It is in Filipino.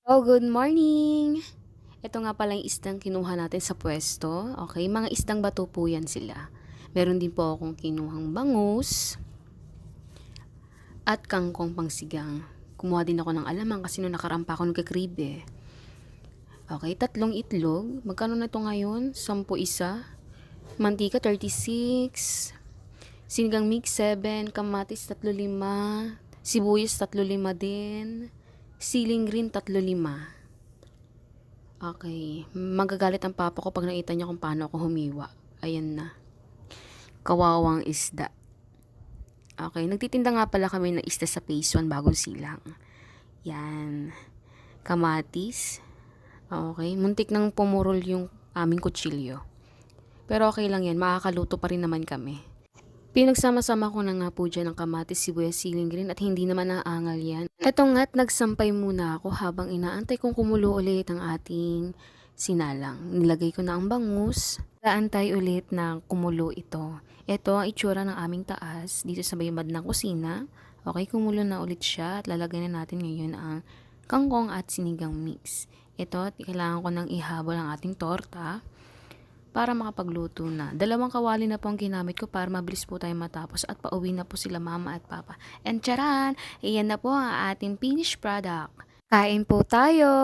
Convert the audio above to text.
Oh, good morning! Ito nga pala yung isdang kinuha natin sa pwesto. Okay, mga isdang bato po yan sila. Meron din po akong kinuhang bangus at kangkong pangsigang. Kumuha din ako ng alamang kasi nung nakarampa ako nagkakrib eh. Okay, 3 itlog. Magkano na ito ngayon? 10 isa. Mantika 36. Sinigang mix 7. Kamatis 35. Sibuyas 35 din. Siling green 35. Okay. Magagalit ang papa ko pag nakita niya kung paano ako humiwa. Ayan na. Kawawang isda. Okay. Nagtitinda nga pala kami ng isda sa Phase 1 bagong silang. Yan. Kamatis. Okay. Muntik nang pumurol yung aming kutsilyo. Pero okay lang yan. Makakaluto pa rin naman kami. Pinagsama-sama ko na nga po dyan ng kamatis, sibuyas, siling green at hindi naman naangal yan. Eto nga't nagsampay muna ako habang inaantay kong kumulo ulit ang ating sinalang. Nilagay ko na ang bangus. Naantay ulit na kumulo ito. Ito ang itsura ng aming taas dito sa bayabad ng kusina. Okay, kumulo na ulit siya at lalagay na natin ngayon ang kangkong at sinigang mix. Ito, kailangan ko nang ihabol ang ating torta para makapagluto na. 2 kawali na po ang ginamit ko para mabilis po tayo matapos at pauwi na po sila mama at papa. And charan! Iyan na po ang ating finished product. Kain po tayo!